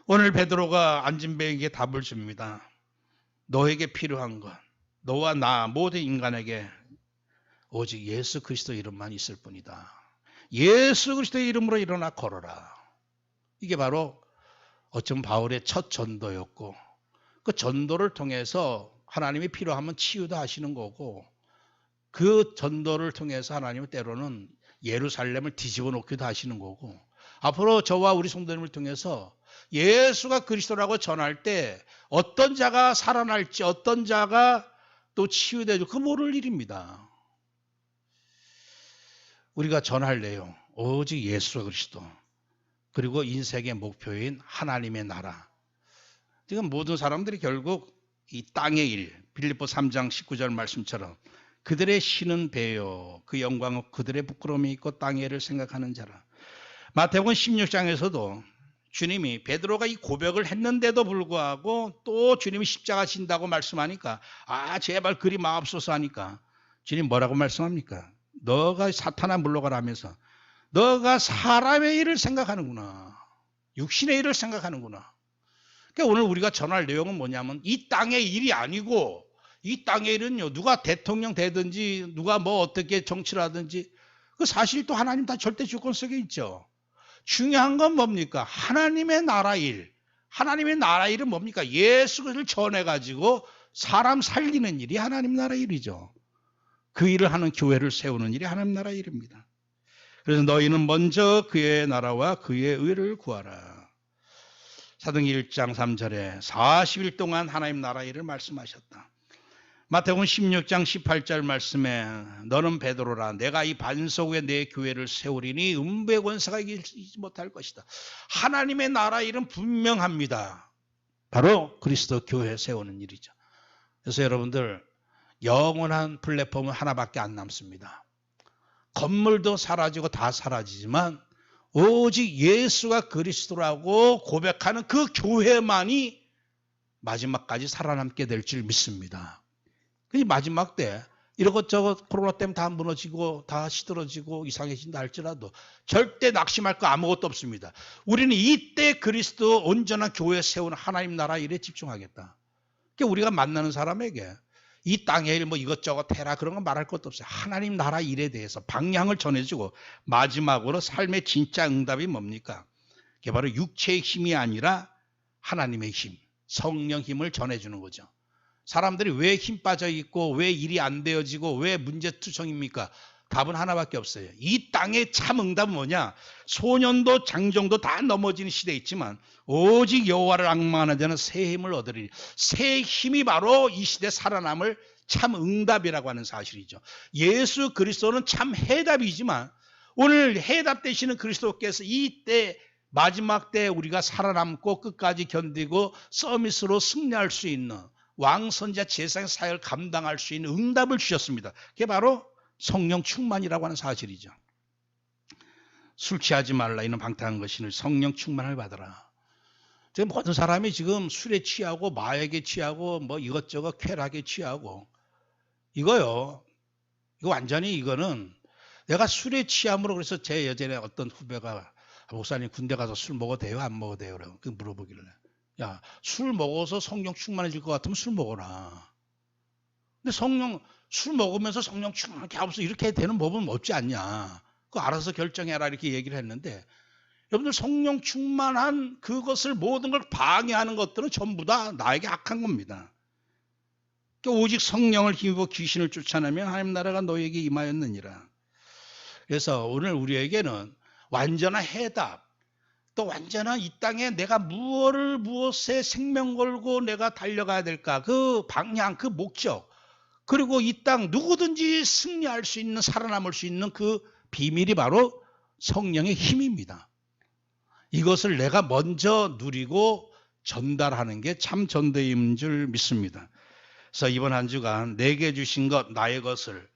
오늘 베드로가 안진뱅에게 답을 줍니다. 너에게 필요한 것, 너와 나 모든 인간에게 오직 예수 그리스도 이름만 있을 뿐이다. 예수 그리스도의 이름으로 일어나 걸어라. 이게 바로 어쩌면 바울의 첫 전도였고 그 전도를 통해서 하나님이 필요하면 치유도 하시는 거고 그 전도를 통해서 하나님은 때로는 예루살렘을 뒤집어 놓기도 하시는 거고 앞으로 저와 우리 성도님을 통해서 예수가 그리스도라고 전할 때 어떤 자가 살아날지 어떤 자가 또 치유되죠. 그 모를 일입니다. 우리가 전할 내용 오직 예수 그리스도 그리고 인생의 목표인 하나님의 나라. 지금 모든 사람들이 결국 이 땅의 일 빌립보 3장 19절 말씀처럼 그들의 신은 배요 그 영광은 그들의 부끄러움이 있고 땅의 일을 생각하는 자라. 마태복음 16장에서도 주님이 베드로가 이 고백을 했는데도 불구하고 또 주님이 십자가 진다고 말씀하니까 아 제발 그리 마옵소서 하니까 주님 뭐라고 말씀합니까? 너가 사탄아 물러가라 하면서 너가 사람의 일을 생각하는구나. 육신의 일을 생각하는구나. 그러니까 오늘 우리가 전할 내용은 뭐냐면 이 땅의 일이 아니고 이 땅의 일은요 누가 대통령 되든지 누가 뭐 어떻게 정치를 하든지 그 사실 또 하나님 다 절대 주권 속에 있죠. 중요한 건 뭡니까? 하나님의 나라 일. 하나님의 나라 일은 뭡니까? 예수 그리스도를 전해가지고 사람 살리는 일이 하나님 나라 일이죠. 그 일을 하는 교회를 세우는 일이 하나님 나라 일입니다. 그래서 너희는 먼저 그의 나라와 그의 의를 구하라. 사도행전 1장 3절에 40일 동안 하나님 나라 일을 말씀하셨다. 마태복음 16장 18절 말씀에 너는 베드로라 내가 이 반석 위에 내 교회를 세우리니 음부의 권세가 이기지 못할 것이다. 하나님의 나라 일은 분명합니다. 바로 그리스도 교회 세우는 일이죠. 그래서 여러분들 영원한 플랫폼은 하나밖에 안 남습니다. 건물도 사라지고 다 사라지지만 오직 예수가 그리스도라고 고백하는 그 교회만이 마지막까지 살아남게 될 줄 믿습니다. 그 마지막 때 이것저것 코로나 때문에 다 무너지고 다 시들어지고 이상해진다 할지라도 절대 낙심할 거 아무것도 없습니다. 우리는 이때 그리스도 온전한 교회 세우는 하나님 나라 일에 집중하겠다. 그러니까 우리가 만나는 사람에게 이 땅의 일 뭐 이것저것 해라 그런 거 말할 것도 없어요. 하나님 나라 일에 대해서 방향을 전해주고 마지막으로 삶의 진짜 응답이 뭡니까? 그게 바로 육체의 힘이 아니라 하나님의 힘, 성령 힘을 전해주는 거죠. 사람들이 왜 힘 빠져 있고 왜 일이 안 되어지고 왜 문제투성입니까? 답은 하나밖에 없어요. 이 땅의 참 응답은 뭐냐? 소년도 장정도 다 넘어지는 시대에 있지만 오직 여호와를 앙망하는 자는 새 힘을 얻으리니, 새 힘이 바로 이 시대 살아남을 참 응답이라고 하는 사실이죠. 예수 그리스도는 참 해답이지만 오늘 해답 되시는 그리스도께서 이 때 마지막 때 우리가 살아남고 끝까지 견디고 서밋으로 승리할 수 있는 왕선자 제사의 사역을 감당할 수 있는 응답을 주셨습니다. 그게 바로 성령 충만이라고 하는 사실이죠. 술 취하지 말라 이는 방탕한 것이니 성령 충만을 받으라. 지금 모든 사람이 지금 술에 취하고 마약에 취하고 뭐 이것저것 쾌락에 취하고 이거요. 이거 완전히 이거는 내가 술에 취함으로 그래서 제 예전에 어떤 후배가 목사님 군대 가서 술 먹어도 돼요? 안 먹어도 돼요? 그 물어보길래 야, 술 먹어서 성령 충만해질 것 같으면 술 먹어라. 근데 술 먹으면서 성령 충만하게 하면서 이렇게 되는 법은 없지 않냐. 그거 알아서 결정해라 이렇게 얘기를 했는데 여러분들 성령 충만한 그것을 모든 걸 방해하는 것들은 전부 다 나에게 악한 겁니다. 그러니까 오직 성령을 힘입어 귀신을 쫓아내면 하나님 나라가 너에게 임하였느니라. 그래서 오늘 우리에게는 완전한 해답, 또 완전한 이 땅에 내가 무엇에 생명 걸고 내가 달려가야 될까, 그 방향, 그 목적, 그리고 이 땅 누구든지 승리할 수 있는, 살아남을 수 있는 그 비밀이 바로 성령의 힘입니다. 이것을 내가 먼저 누리고 전달하는 게 참 전도임인 줄 믿습니다. 그래서 이번 한 주간 내게 주신 것, 나의 것을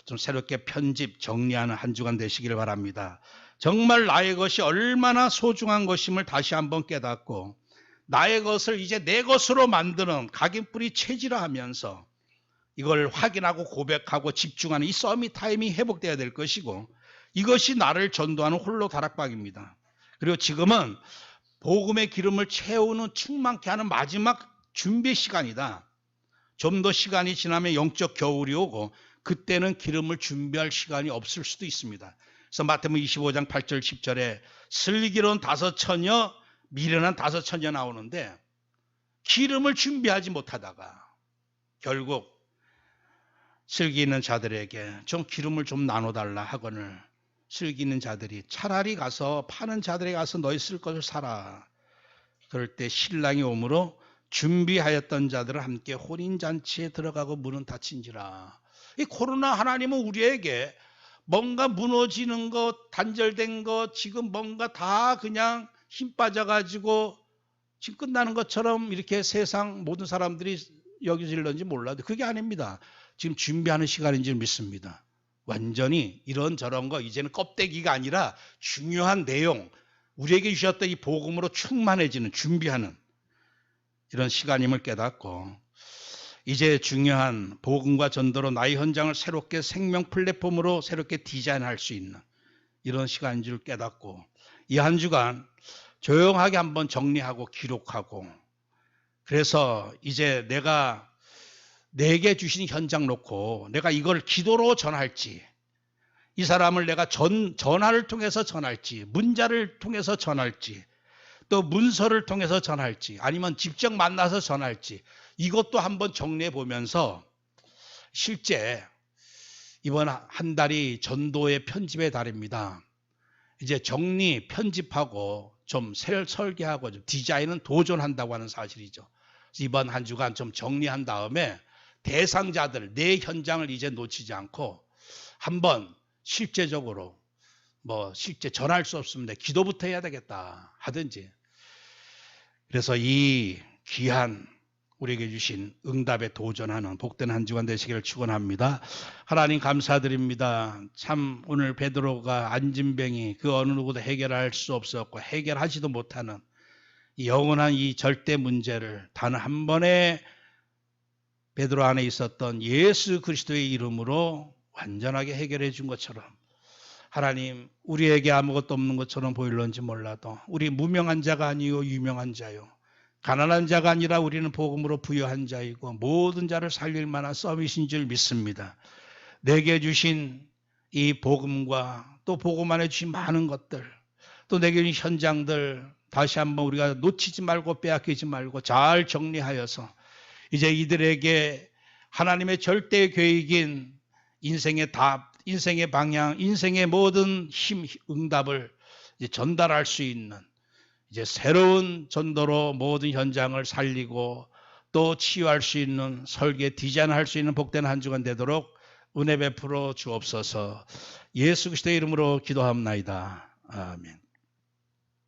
좀 새롭게 편집, 정리하는 한 주간 되시기를 바랍니다. 정말 나의 것이 얼마나 소중한 것임을 다시 한번 깨닫고 나의 것을 이제 내 것으로 만드는 각인뿌리 체질화하면서 이걸 확인하고 고백하고 집중하는 이 서밋 타임이 회복되어야 될 것이고, 이것이 나를 전도하는 홀로 다락방입니다. 그리고 지금은 복음의 기름을 채우는 충만케 하는 마지막 준비 시간이다. 좀 더 시간이 지나면 영적 겨울이 오고 그때는 기름을 준비할 시간이 없을 수도 있습니다. 그래서 마태복음 25장 8절 10절에 슬기로운 5처녀, 미련한 5처녀 나오는데 기름을 준비하지 못하다가 결국 슬기 있는 자들에게 좀 기름을 좀 나눠달라 하거늘 슬기 있는 자들이 차라리 가서 파는 자들에게 가서 너희 쓸 것을 사라. 그럴 때 신랑이 오므로 준비하였던 자들은 함께 혼인잔치에 들어가고 문은 닫힌지라. 이 코로나 하나님은 우리에게 뭔가 무너지는 것, 단절된 것, 지금 뭔가 다 그냥 힘 빠져가지고 지금 끝나는 것처럼 이렇게 세상 모든 사람들이 여기질런지 몰라도 그게 아닙니다. 지금 준비하는 시간인 줄 믿습니다. 완전히 이런저런 거 이제는 껍데기가 아니라 중요한 내용, 우리에게 주셨던 이 복음으로 충만해지는, 준비하는 이런 시간임을 깨닫고 이제 중요한 복음과 전도로 나의 현장을 새롭게 생명 플랫폼으로 새롭게 디자인할 수 있는 이런 시간인 줄 깨닫고 이 한 주간 조용하게 한번 정리하고 기록하고, 그래서 이제 내가 내게 주신 현장 놓고 내가 이걸 기도로 전할지, 이 사람을 내가 전화를 통해서 전할지, 문자를 통해서 전할지, 또 문서를 통해서 전할지, 아니면 직접 만나서 전할지, 이것도 한번 정리해 보면서 실제 이번 한 달이 전도의 편집의 달입니다. 이제 정리, 편집하고 좀 설계하고 좀 디자인은 도전한다고 하는 사실이죠. 이번 한 주간 좀 정리한 다음에 대상자들, 내 현장을 이제 놓치지 않고 한번 실제적으로 실제 전할 수 없으면 기도부터 해야 되겠다 하든지, 그래서 이 귀한 우리에게 주신 응답에 도전하는 복된 한 주간 되시기를 축원합니다. 하나님 감사드립니다. 참 오늘 베드로가 안진병이 그 어느 누구도 해결할 수 없었고 해결하지도 못하는 이 영원한 이 절대 문제를 단 한 번에 베드로 안에 있었던 예수 그리스도의 이름으로 완전하게 해결해 준 것처럼, 하나님 우리에게 아무것도 없는 것처럼 보일런지 몰라도 우리 무명한 자가 아니요 유명한 자요, 가난한 자가 아니라 우리는 복음으로 부유한 자이고 모든 자를 살릴 만한 서밋인 줄 믿습니다. 내게 주신 이 복음과 또 복음 안에 주신 많은 것들, 또 내게 주신 현장들 다시 한번 우리가 놓치지 말고 빼앗기지 말고 잘 정리하여서 이제 이들에게 하나님의 절대 계획인 인생의 답, 인생의 방향, 인생의 모든 응답을 이제 전달할 수 있는 이제 새로운 전도로 모든 현장을 살리고 또 치유할 수 있는 설계 디자인할 수 있는 복된 한 주간 되도록 은혜 베풀어 주옵소서. 예수 그리스도의 이름으로 기도합나이다. 아멘.